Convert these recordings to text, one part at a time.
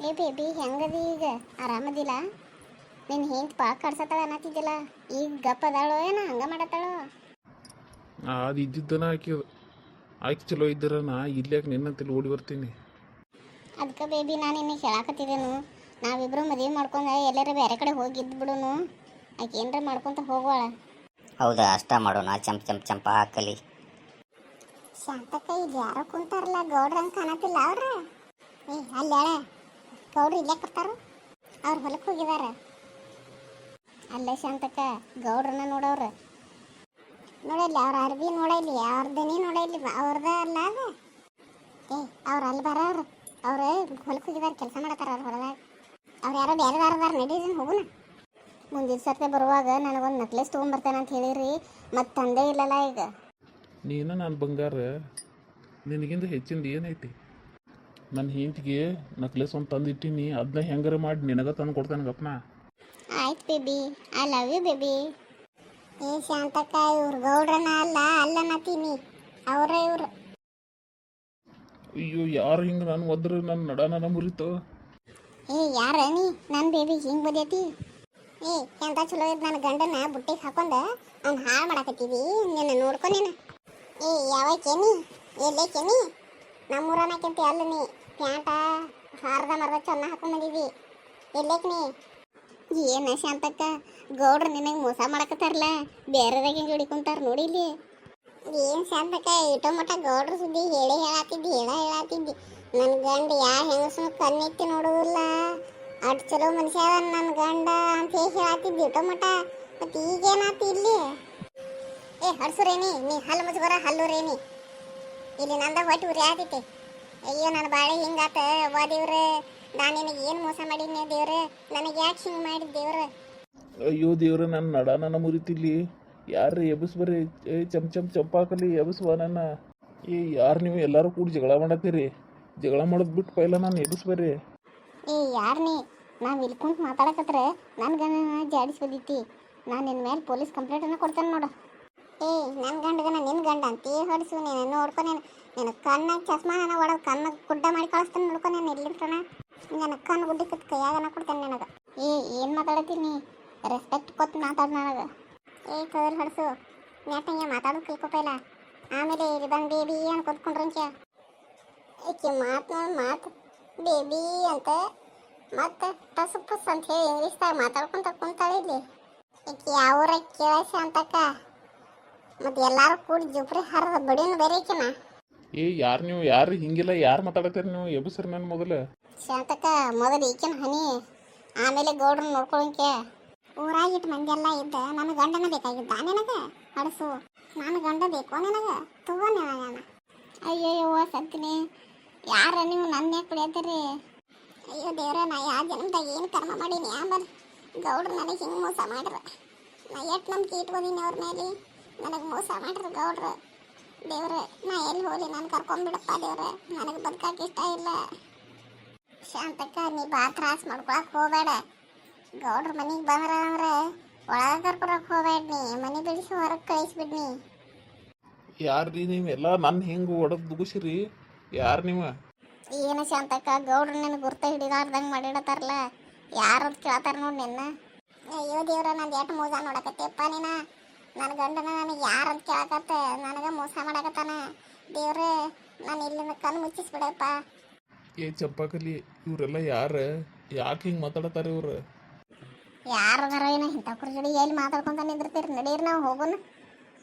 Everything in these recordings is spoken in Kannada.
ಏ ಬೇಬಿ ಹೆಂಗದಿ ಈಗ ಆರಾಮದಿಲ್ಲ? ನಿನ್ನ ಹೆಂಡ್ತಿ ಭಾಳ ಕಾಡ್ಸತ್ತಾಳ ಅನ್ನತ್ತಿದ್ದಿಲ್ಲ, ಈಗ ಗಪ್ಪ ಅದಾಳೋ ಏನೋ ಹಂಗ ಮಾಡತ್ತಾಳೋ? ಅದು ಇದ್ದಿದ್ದನ ಆಕೆ ಚಲೋ ಇದ್ದರ ನಾ ಇಲ್ಲಾಕೆ ನಿನ್ನಂತಲ್ಲಿ ಓಡಿ ಬರ್ತೀನಿ. ಅದಕ್ಕೆ ಬೇಬಿ ನಾನು ನಿನಗೆ ಹೇಳಾಕತ್ತಿದ್ದೇನು, ನಾವಿಬ್ರು ಮದುವೆ ಮಾಡ್ಕೊಂಡು ಎಲ್ಲಾರ ಬೇರೆ ಕಡೆ ಹೋಗಿದ್ದು ಬಿಡುನು, ಆಕೆ ಏನರ ಮಾಡ್ಕೊತ ಹೋಗೋಳ. ಹೌದಾ, ಅಷ್ಟ ಮಾಡೋಣ. ಚಂಪ ಹಾಕಲಿ. ಶಾಂತಕ್ಕ ಇಲ್ಲಿ ಯಾರೋ ಕುಂತಾರಲ್ಲ, ಗೌಡ್ರಂಗೆ ಕಾಣತ್ತಿಲ್ಲ ಅವ್ರ? ಏ ಅಲ್ಲ ಗೌಡ್ರು ಇಲ್ಲೇ ಬರ್ತಾರ, ಅವ್ರು ಹೊಲಕ್ಕೆ ಹೋಗಿದಾರ. ಅಲ್ಲೇ ಶಾಂತಕ್ಕ ಗೌಡ್ರನ್ನ ನೋಡವ್ರ, ನೋಡಲ್ಲಿ ಅವ್ರ ಅರ್ಬಿ ನೋಡಲ್ಲಿ, ಅವ್ರ ದನಿ ನೋಡಲ್ಲಿ, ಅವ್ರದ ಅಲ್ಲ ಅದು. ಏ ಅವ್ರು ಅಲ್ಲಿ ಬರೋರು, ಅವ್ರು ಹೊಲಕ್ಕೆ ಹೋಗಿದಾರ, ಕೆಲಸ ಮಾಡತ್ತಾರ ಅವ್ರ ಹೊಲದಾಗ. ಅವ್ರು ಯಾರೋ ಬೇರೆದಾರದಾರ, ನಡೀರಿ ಹೋಗುನ. ಮುಂದಿನ ಸರ್ತಿ ಬರುವಾಗ ನನಗೊಂದು ನೆಕ್ಲೆಸ್ ತೊಗೊಂಬರ್ತೇನೆ ಅಂತ ಹೇಳಿರಿ, ಮತ್ತು ತಂದೆ ಇಲ್ಲಲ್ಲ ಈಗ. ನೀನು ನಾನು ಬಂಗಾರ, ನಿನಗಿಂತ ಹೆಚ್ಚಿಂದ ಏನೈತಿ? ನನ್ನ ಹೆಂಡತಿಗೆ ನಕ್ಲೆಸ್ ಒಂದು ತಂದಿಟ್ಟಿನಿ, ಅದನ್ನ ಹೆಂಗಾರ ಮಾಡಿ ನಿನಗೆ ತಂದು ಕೊಡ್ತೇನೆ ಗಪ್ನ. ಆಯ್ತು baby, I love you baby. ಏ ಶಾಂತಕ್ಕ, ಇವ್ರು ಗೌಡ್ರನ ಅಲ್ಲನತೀನಿ, ಅವರೇ ಇವ್ರು. ಅಯ್ಯೋ, ಯಾರು ಹಿಂಗೆ ನಾನು ಒದ್ರೆ ನನ್ನ ನಡನ ಮುರಿತು. ಏ ಯಾರ ನೀ ನನ್ನ ಬೇಬಿ ಹಿಂಗೆ ಬದಿಯತಿ? ಏ ಎಂತ ಚಲೋ ಇದ್ದು ನನ್ನ ಗಂಡನ ಬುಟ್ಟಿಗೆ ಹಾಕೊಂಡ ಅವ್ನು ಹಾಳು ಮಾಡಕತ್ತೀವಿ, ನಿನ್ನ ನೋಡ್ಕೊನೇನ. ಏ ಯಾವಕೇನಿ ಎಲ್ಲೇಕೇನಿ? ನಮ್ಮೂರನಕಂತಿ ಅಲ್ಲ ನೀ, ಪ್ಯಾಂಟ ಹಾರ್ದ ಮರ್ದ ಚೊನ್ನ ಹಾಕೊಂಡ್ ಬಂದಿದ್ದಿ, ಎಲ್ಲೇಕ್ ನೀ? ಏನ ಶಾಂತಕ್ಕ, ಗೌಡ್ರು ನಿನಗೆ ಮೋಸ ಮಾಡಕತ್ತಾರಲ್ಲ, ಬೇರೆದಾಗ ಹೆಂಗೆ ಹಿಡಿಕೊಂತಾರ ನೋಡಿ ಇಲ್ಲಿ. ಏನು ಶಾಂತಕ್ಕ, ಇಟೋ ಮಟ್ಟ ಗೌಡ್ರ ಸುದ್ದಿ ಹೇಳಾತಿದ್ದಿ. ನನ್ನ ಗಂಡ ಹೆಂಗಸು ಕಣ್ಣೆತ್ತಿ ನೋಡುವುದಿಲ್ಲ, ಅಷ್ಟು ಚಲೋ ಮನುಷ್ಯ ನನ್ನ ಗಂಡ ಅಂತ ಹೇಳಾತಿದ್ದಿ ಇಟೋ ಮಟ್ಟ. ಮತ್ತು ಈಗೇನಾತಿ ಇಲ್ಲಿ? ಏ ಹಡ್ಸುರೇನಿ, ನೀ ಹಲ್ಲು ಮುಚ್ಬರ ಹಲ್ಲುರೇನಿ, ಇಲ್ಲಿ ನಂದ ಹೊಟ್ಟೆ ಉರಿ ಆತೈತಿ. ಅಯ್ಯೋ ನನ್ನ ಬಾಳೆ ಹಿಂಗಾತ, ಅವ್ವ ದೇವ್ರೆ, ನಾನು ನಿನಗೆ ಏನು ಮೋಸ ಮಾಡೀನಿ ದೇವ್ರೆ, ನನಗೆ ಯಾಕೆ ಹಿಂಗೆ ಮಾಡಿದ ದೇವ್ರೆ? ಅಯ್ಯೋ ದೇವ್ರ, ನನ್ನ ನಡನ ಮುರಿತಿಲ್ಲಿ, ಯಾರು ಎಬ್ಬಿಸ್ಬರ್ರಿ. ಏ ಚಂಪಾಕಲಿ ಎಬ್ಬಿಸುವ ನನ್ನ. ಏ ಯಾರು ನೀವು ಎಲ್ಲರೂ ಕೂಡಿ ಜಗಳ ಮಾಡತ್ತೀರಿ? ಜಗಳ ಮಾಡೋದು ಬಿಟ್ಟು ಪೈಲ ನಾನು ಎಬ್ಬಿಸ್ಬರ್ರಿ. ಏ ಯಾರು ನೀ? ನಾವು ಇಲ್ಲಿ ಕುಂತು ಮಾತಾಡಕತ್ರೆ ನನ್ನ ಗಂಡನ ಜಾಡಿಸ್ಬೋದಿತ್ತಿ, ನಾನು ನಿನ್ನ ಮೇಲೆ ಪೊಲೀಸ್ ಕಂಪ್ಲೇಂಟನ್ನು ಕೊಡ್ತೇನೆ ನೋಡು. ಏ ನನ್ನ ಗಂಡಗನ ನಿನ್ನ ಗಂಡ ಅಂತ ಹೊಡಿಸು, ನೀನು ನೋಡ್ಕೊ, ನಿನ್ನ ಕಣ್ಣಾಗ ಚಸ್ಮಾ ನನ್ನ ಒಳಗೆ ಕಣ್ಣಾಗ ಗುಡ್ಡ ಮಾಡಿ ಕಳಿಸ್ತೇನೆ, ನೋಡ್ಕೊ. ನೀನು ಇಲ್ಲಿಂತಾನ ನನ್ನ ಕಣ್ಣು ಗುಡ್ಡಕ್ಕೆ ಕೈಯಾಗನ ಕೊಡ್ತೇನೆ ನನಗೆ. ಏನು ಮಾತಾಡತ್ತೀನಿ? ರೆಸ್ಪೆಕ್ಟ್ ಕೊಟ್ಟು ಮಾತಾಡು ನನಗೆ. ಏ ಕೈಯಲ್ಲಿ ಹೊಡ್ಸು, ನೆಟ್ಟಂಗೆ ಮಾತಾಡೋದು ಕಲ್ಕೊಪ್ಪ, ಆಮೇಲೆ ಇಲ್ಲಿ ಬಂದು ಬೇಬಿ ಅಂತ ಕೊತ್ಕೊಂಡ್ರಂಚ ಏಕೆ ಮಾತು ಬೇಬಿ ಅಂತ ಮತ್ತೆ ಟಸ್ ಪುಸ್ ಅಂತ ಹೇಳಿ ಇಂಗ್ಲೀಷ್ದಾಗ ಮಾತಾಡ್ಕೊಂತ ಕುಂತಾಳೆ ಇಲ್ಲಿ. ಈಕೆ ಯಾವ್ರ ಕೇಳಸ ಅಂತಕ್ಕ, ಮತ್ತೆ ಎಲ್ಲಾರು ಕೂಡಿ ಜುಪ್ರಿ ಹರಿದ ಬಡಿನ ಬೇರೆ ಈಕೆನ. ಏ ಯಾರು ನೀವು? ಯಾರು ಹಿಂಗಿಲ್ಲ, ಯಾರು ಮಾತಾಡತ್ತೀರಿ ನೀವು? ಎಬ್ಬಿಸ್ರಿ ನನ್ನ ಮೊದಲು. ಶಾಂತಕ್ಕ, ಮೊದಲು ಈಕೆನ ಹನಿ, ಆಮೇಲೆ ಗೌಡ್ರನ್ನ ನೋಡ್ಕೊಳಕ್ಕೆ. ಊರಾಗಿಟ್ಟು ಮಂದಿ ಎಲ್ಲ ಇದ್ದ ನನ್ನ ಗಂಡನ ಬೇಕಾಗಿದ್ದ ನಿನಗೆ? ಹೊಡಸು, ನನ್ನ ಗಂಡ ಬೇಕು ನಿನಗೆ? ತಗೋ ನಿನ. ಅಯ್ಯಯ್ಯವ್ವ ಸತ್ತಿನಿ, ಯಾರ ನೀವು ನನ್ನ ಯಾಕೆ ಕುಡಿಯತ್ತೀರಿ? ಅಯ್ಯೋ ದೇವ್ರ, ನಾ ಯಾವ ಜನ್ಮದಾಗ ಏನು ಕರ್ಮ ಮಾಡೀನಿ? ಆಮೇಲೆ ಗೌಡ್ರು ನನಗೆ ಹಿಂಗೆ ಮೋಸ ಮಾಡ್ರ, ನಾ ಎಷ್ಟು ನಂಬಿಕೆ ಇಟ್ಕೋದೀನಿ ಅವ್ರ ಮೇಲೆ, ನನಗೆ ಮೋಸ ಮಾಡ್ರಿ ಗೌಡ್ರು. ದೇವ್ರೆ, ನಾ ಎಲ್ಲಿ ಹೋಗಿ ನಾನು ಕರ್ಕೊಂಡ್ಬಿಡಪ್ಪ ದೇವ್ರೆ, ನನಗೆ ಬದುಕಕ್ಕೆ ಇಷ್ಟ ಇಲ್ಲ. ಶಾಂತಕ್ಕ, ನೀ ಬಾ ತ್ರಾಸ ಮಾಡ್ಕೊಳಕ್ಕೆ ಹೋಗಬೇಡ. ಗೌಡ್ರ ಮನೆಗೆ ಬಂದ್ರ ಅಂದ್ರೆ ಒಳಗೆ ಕರ್ಕೊಳಕ್ಕೆ ಹೋಗಬೇಡ, ನೀ ಮನೆ ಬಿಡಿಸಿ ಹೊರಗೆ ಕಳಿಸ್ಬಿಡ್ನಿ. ಯಾರು ನೀವೆಲ್ಲ ನನ್ನ ಹೆಂಗೆ ಹೊಡೆದು ದುಗುಸಿರಿ? ಯಾರು ನೀವು? ಏನು ಶಾಂತಕ್ಕ, ಗೌಡ್ರು ನಿನ್ನ ಗುರ್ತ ಹಿಡಿದಾರ್ದಂಗೆ ಮಾಡಿಡತ್ತಾರಲ್ಲ, ಯಾರದು ಕೇಳ್ತಾರ ನೋಡಿ ನಿನ್ನ. ಅಯ್ಯೋ ದೇವ್ರ, ನಂದು ಎಷ್ಟು ಮೋಸ ನೋಡಕತ್ತೇಪ್ಪ ನೀನು. ನನ್ನ ಗಂಡನ ನನಗೆ ಯಾರಂತ ಕೇಳಕತ್ತ, ನನಗೆ ಮೋಸ ಮಾಡಕತ್ತಾನ. ದೇವ್ರೆ, ನಾನು ಇಲ್ಲಿಂದ ಕಣ್ಣು ಮುಚ್ಚಿಸ್ಬಿಡಪ್ಪ. ಏ ಚಂಪಾಕಲಿ, ಇವರೆಲ್ಲ ಯಾರು? ಯಾಕೆ ಹಿಂಗೆ ಮಾತಾಡತ್ತಾರೆ ಇವ್ರು? ಯಾರದಾರ ಏನೋ ಇಂಥವ್ರ ಜೋಡಿ ಎಲ್ಲಿ ಮಾತಾಡ್ಕೊಂತ ನಿಂದಿರ್ತೀರಿ? ನಡೀರಿ, ನಾವು ಹೋಗೋಣ,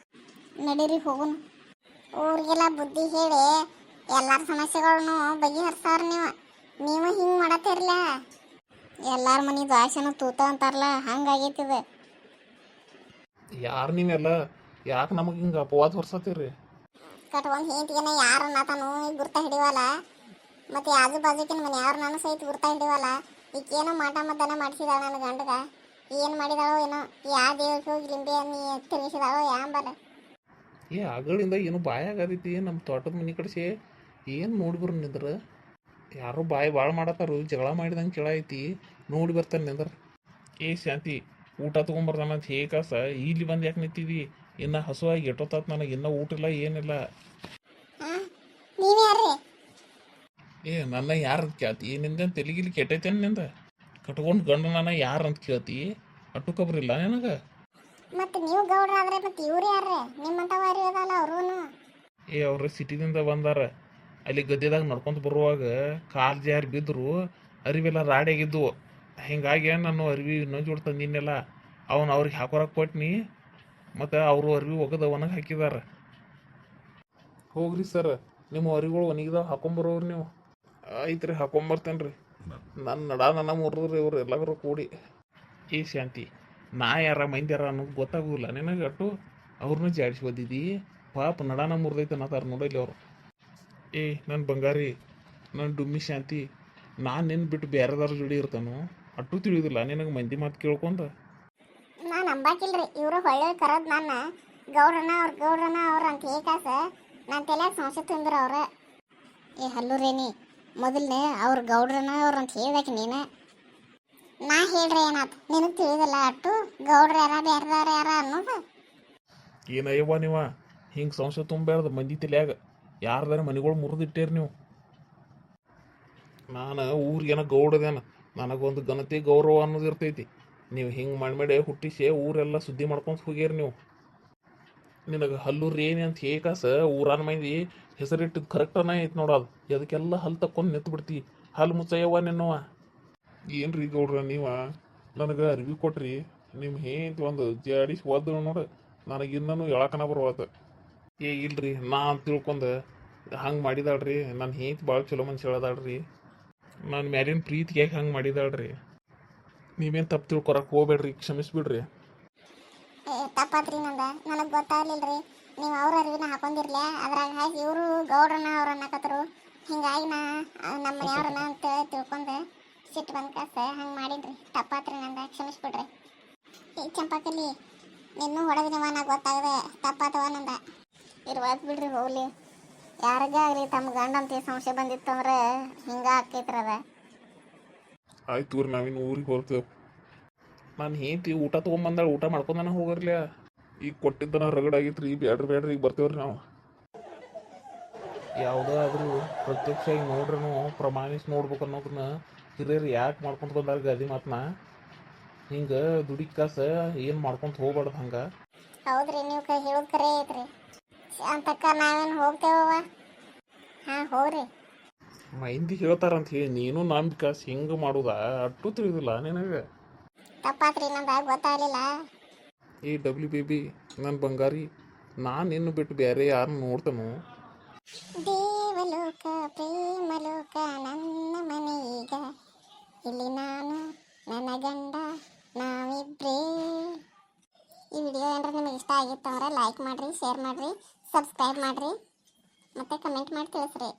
ನಡೀರಿ ಹೋಗೋಣ. ಊರಿಗೆಲ್ಲ ಬುದ್ಧಿ ಹೇಳಿ ಎಲ್ಲರ ಸಮಸ್ಯೆಗಳನ್ನು ಬಗೆಹರಿಸ್ತಾರ. ನೀವು ಹಿಂಗೆ ಮಾಡತ್ತಿರಲ್ಲ, ಎಲ್ಲಾರ ಮನೆ ದ್ವಾಸೆನೂ ತೂತ ಅಂತಾರಲ್ಲ, ಹಂಗಾಗೈತಿದ. ಯಾರು ನೀವೆಲ್ಲ? ಯಾಕೆ ನಮಗೆ ಹಿಂಗೆ ಅಪವಾದ ಹೊರ್ಸತ್ತೀರಿ? ಕಟ್ಕೊಂಡು ಹೆಂಟಿಗೆನ ಯಾರು ಅನ್ನತಾನು ಈಗ ಗುರ್ತ ಹಿಡಿವಲ್ಲ, ಮತ್ತು ಆಜು ಬಾಜುಕಿನ ಮನೆ ಯಾರು ನಾನು ಸಹಿತ ಗುರ್ತ ಹಿಡಿವಲ್ಲ. ಈಗೇನೋ ಮಾಟ ಮದ್ದನ ಮಾಡಿಸಿದಾಳ ನನ್ನ ಗಂಡಗ, ಏನು ಮಾಡಿದಾಳೋ ಏನೋ, ಯಾವ ದೇವಕ್ಕೆ ಹೋಗಿ ಲಿಂಬೆ ನೀ ತಿನ್ನಿಸಿದಾಳೋ ಯಾಂಬಲ್ಲ. ಏ ಆಗಳಿಂದ ಏನು ಬಾಯಿ ಆಗತೈತಿ ನಮ್ಮ ತೋಟದ ಮನೆ ಕಡೆಸಿ, ಏನು ನೋಡಿ ಬರ್ ನಿಂದ್ರ. ಯಾರೋ ಬಾಯಿ ಭಾಳ ಮಾಡತ್ತಾರು, ಜಗಳ ಮಾಡಿದಂಗೆ ಕೇಳೈತಿ, ನೋಡಿ ಬರ್ತಾನೆ ನಿಂದ್ರ. ಏ ಶಾಂತಿ, ಊಟ ತೊಗೊಂಬರ್ತಾನ ಅಂತ ಹೇಗಾಸ ಇಲ್ಲಿ ಬಂದು ಯಾಕೆ ನಿಂತಿದ್ದಿ? ಇನ್ನು ಹಸುವಾಗಿ ಎಷ್ಟೊತ್ತಾತ್ ನನಗೆ, ಇನ್ನೂ ಊಟ ಇಲ್ಲ ಏನಿಲ್ಲ. ನೀವೇ ಯಾರ್ರಿ? ಏ ನನ್ನ ಯಾರಂತ ಕೇಳ್ತಿ ನಿಂದ ತೆಲಿಗಿಲಿ ಕೆಟ್ಟೈತೇನು ನಿಂದ ಕಟ್ಕೊಂಡು ಗಂಡನ ಯಾರಂತ ಕೇಳ್ತಿ ಅಟ್ಟು ಕಬ್ರಿಲ್ಲ ನಿನಗೆ ಮತ್ತೆ ನೀವು ಗೌಡ್ರ ಆದ್ರೆ ಮತ್ತೆ ಇವ್ರು ಯಾರ್ರೆ ನಿಮ್ಮಂತವ ಅರಿಯೋದಲ್ಲ ಅವ್ರೂ. ಏ ಅವ್ರ ಸಿಟಿದಿಂದ ಬಂದಾರ ಅಲ್ಲಿ ಗದ್ದೆದಾಗ ನಡ್ಕೊಂತ ಬರುವಾಗ ಕಾಲು ಜಾರಿ ಬಿದ್ದರು ಅರಿವೆಲ್ಲ ರಾಡಿಯಾಗಿದ್ದವು ಹಿಂಗಾಗಿ ನಾನು ಅರಿವಿ ಇನ್ನೊಂದು ಜೋಡಿ ತಂದಿನ್ನೆಲ್ಲ ಅವನು ಅವ್ರಿಗೆ ಹಾಕೋರಕ್ಕೆ ಕೊಟ್ನಿ ಮತ್ತು ಅವರು ಅರಿವಿ ಒಗದ ಒಣಗಿ ಹಾಕಿದಾರ ಹೋಗ್ರಿ ಸರ್ ನಿಮ್ಮ ಅರಿಗಳು ಒಣಗಿದಾವ ಹಾಕೊಂಬರೋರು ನೀವು ಆಯ್ತು ರೀ ಹಾಕೊಂಬರ್ತೇನೆ ರೀ ನನ್ನ ನನ್ನ ಮುರಿದ್ರಿ ಇವ್ರು ಎಲ್ಲರೂ ಕೂಡಿ ಏ ಶಾಂತಿ ನಾ ಯಾರ ಮಂದಿ ಯಾರ ಅನ್ನೋದು ಗೊತ್ತಾಗೋದಿಲ್ಲ ನಿನಗೆ ಅಟ್ಟು ಅವ್ರನ್ನೂ ಜಾಡಿಸಿ ಬಂದಿದ್ದಿ ಪಾಪ ನಡಾನ ಮುರಿದೈತೆ ಅನ್ನತಾರ ನೋಡಲಿ ಅವರು ಏ ನನ್ನ ಬಂಗಾರಿ ನನ್ನ ಡುಮ್ಮಿ ಶಾಂತಿ ನಾನು ನಿನ್ನ ಬಿಟ್ಟು ಬೇರೆದಾರ ಜೋಡಿ ಇರ್ತಾನು ಅಟ್ಟು ತಿಳಿಯೋದಿಲ್ಲ ನಿನಗೆ ಮಂದಿ ಮಾತು ಕೇಳ್ಕೊಂಡ ನಾನು ನಂಬಾಕಿಲ್ರಿ ಇವರು ಹೊಳ್ಳೆ ಕರದ್ ನನ್ನ ಗೌಡ್ರನ ಅವ್ರ ಅಂತ ಏಕಾಸ ನನ್ನ ತಲೆಯಾಗ ಸಂಶಯ ತುಂಬಿರ ಅವ್ರ. ಏ ಹಲ್ಲುರೇನಿ ಮೊದಲನೇ ಅವ್ರ ಗೌಡ್ರನ ಅಂತ ಹೇಳ್ಬೇಕು ನೀನು. ನಾ ಹೇಳ್ರಿ ಏನಾತ ನಿನಗೆ ತಿಳಿದಿಲ್ಲ ಅಟ್ಟು ಗೌಡ್ರ ಯಾರ ಬೇರೆದವ್ರ ಯಾರ ಅನ್ನೋದು. ಏನಯ್ಯವ್ವ ನೀವ ಹಿಂಗೆ ಸಂಶಯ ತುಂಬಾರ್ದು ಮಂದಿ ತಲೆಯಾಗ ಯಾರ್ದಾರ ಮನೆಗಳು ಮುರಿದಿಟ್ಟೇರಿ ನೀವು. ನಾನು ಊರಿಗೇನ ಗೌಡದೇನ ನನಗೊಂದು ಘನತೆ ಗೌರವ ಅನ್ನೋದು ಇರ್ತೈತಿ. ನೀವು ಹಿಂಗೆ ಮಾಡಿ ಹುಟ್ಟಿಸಿ ಊರೆಲ್ಲ ಸುದ್ದಿ ಮಾಡ್ಕೊಂಡು ಹೋಗ್ಯಾರಿ ನೀವು. ನಿನಗೆ ಹಲ್ಲೂರು ಏನಿ ಅಂತ ಏಕಾಸ ಊರಾನ ಮಂದಿ ಹೆಸರಿಟ್ಟು ಕರೆಕ್ಟನ ಐತಿ ನೋಡೋದು ಅದಕ್ಕೆಲ್ಲ ಹಲ್ಲು ತಕ್ಕೊಂಡು ನಿಂತು ಬಿಡ್ತಿ ಹಲ್ಲು ಮುಚ್ಚಯ್ಯವ್ವ ನಿನ್ನವ. ಏನು ರೀ ಗೌಡ್ರ ನೀವ ನನಗೆ ಅರಿವಿ ಕೊಟ್ರಿ ನಿಮ್ಮ ಹೇಂತಿ ಒಂದು ಜಾಡಿಸಿ ಒದ್ದು ನೋಡು ನನಗೆ ಇನ್ನೂ ಹೇಳಕನ ಬರುವತ್ತ. ಏ ಇಲ್ರಿ ನಾ ಅಂತ ತಿಳ್ಕೊಂಡು ಹಂಗೆ ಮಾಡಿದಾಳ್ರಿ ನನ್ನ ಹೇಂತಿ ಭಾಳ ಚಲೋ ಮನ್ಸು ಹೇಳದಾಳ್ರಿ ನನ್ನ ಮ್ಯಾಲಿನ ಪ್ರೀತಿಗೆ ಹಂಗೆ ಮಾಡಿದಾಳ್ರಿ. ನೀವೇನು ತಪ್ಪು ತಿಳ್ಕೊರಕ್ಕೆ ಹೋಗ್ಬೇಡ್ರಿ ಕ್ಷಮಿಸ್ಬಿಡ್ರಿ. ತಪ್ಪಾತ್ರಿ ನನಗೆ ಗೊತ್ತಾಗ್ಲಿಲ್ರಿ ನೀವು ಅವ್ರ ಅರಿವಿನ ಹಾಕೊಂಡಿರ್ಲಿ ಅದ್ರಾಗ ಹಾಕಿ ಇವರು ಗೌಡ್ರನ ಅವ್ರ ಅನ್ನಕತ್ತರು ಹಿಂಗಾಗಿ ನಮ್ಮ ಮನೆಯವ್ರನ್ನ ಅಂತ ತಿಳ್ಕೊಂಡು ಸಿಟ್ಟು ಬಂದ ಕಾಸ ಹಂಗೆ ಮಾಡೀನ್ರಿ. ತಪ್ಪಾತ್ರಿ ಕ್ಷಮಿಸ್ಬಿಡ್ರಿ. ಈ ಚಂಪಾಕಲ್ಲಿ ನಿನ್ನೂ ಹೊಡೆದಿನವ ನಾ ಗೊತ್ತಾಗದೆ ತಪ್ಪಾತವ ಇರ್ವಾತ್ ಬಿಡ್ರಿ ಹೋಗ್ಲಿ. ಯಾರಿಗೇ ಆಗಲಿ ತಮ್ಮ ಗಂಡಂತ ಸಮಸ್ಯೆ ಬಂದಿತ್ತು ಅಂದ್ರೆ ಹಿಂಗೆ ಆಕೈತ್ರದ. ಆಯ್ತು ರೀ ನಾವಿನ್ನು ಊರಿಗೆ ಹೋಗ್ತೇವೆ. ನಾನು ಹೇಂತಿ ಊಟ ತೊಗೊಂಬಂದಾಳೆ ಊಟ ಮಾಡ್ಕೊಂಡನ ಹೋಗಿರ್ಲಿ ಈಗ ಕೊಟ್ಟಿದ್ದನ ರಗಡಾಗಿತ್ತು ರೀ ಬೇಡ್ರಿ ಈಗ ಬರ್ತೇವ್ರಿ ನಾವು. ಯಾವುದಾದ್ರೂ ಪ್ರತ್ಯಕ್ಷ ಈಗ ನೋಡ್ರೂ ಪ್ರಮಾಣಿಸಿ ನೋಡ್ಬೇಕು ಅನ್ನೋದನ್ನ ಹಿರಿಯರು ಯಾಕೆ ಮಾಡ್ಕೊಂತ ಬಂದಾರ ಗಾದಿ ಮಾತನ್ನ ಹಿಂಗೆ ದುಡಿ ಕಾಸ ಏನು ಮಾಡ್ಕೊಂತ ಹೋಗ್ಬಾರ್ದು ಹಂಗೆ. ಹೌದ್ರಿ ನೀವು ಹೇಳೋದು ಕರೆ ಐತ್ರಿ. ಅಂತಕ್ಕ ನಾವೇನು ಹೋಗ್ತೇವವ. ಹಾಂ ಹೋಗ್ರಿ. ಮಂದಿ ಹೇಳ್ತಾರಂತ ಹೇಳಿ ನೀನು ನಂಬಿಕಾಸ್ ಹಿಂಗೆ ಮಾಡೋದ ಅಟ್ಟು ತಿಳಿದಿಲ್ಲ ನಿನಗೆ. ತಪ್ಪಾತ್ರಿ ಗೊತ್ತಾಗಲಿಲ್ಲ. ಈ ಡಬ್ಲ್ಯೂ ಬೇಬಿ ನನ್ನ ಬಂಗಾರಿ ನಾನು ಇನ್ನು ಬಿಟ್ಟು ಬೇರೆ ಯಾರನ್ನ ನೋಡ್ತಾನೋ. ದೇವಲೋಕ ಪ್ರೇಮಲೋಕ ನನ್ನ ಮನೆಯೀಗ ಇಲ್ಲಿ ನಾನು ನನ್ನ ಗಂಡ ನಾವಿಬ್ರೇ. ಈ ವಿಡಿಯೋ ಏನಾರ ನಿಮಗೆ ಇಷ್ಟ ಆಗಿತ್ತು ಅಂದ್ರೆ ಲೈಕ್ ಮಾಡಿರಿ, ಶೇರ್ ಮಾಡಿರಿ, ಸಬ್ಸ್ಕ್ರೈಬ್ ಮಾಡಿರಿ ಮತ್ತು ಕಮೆಂಟ್ ಮಾಡಿ ತಿಳಿಸ್ರಿ.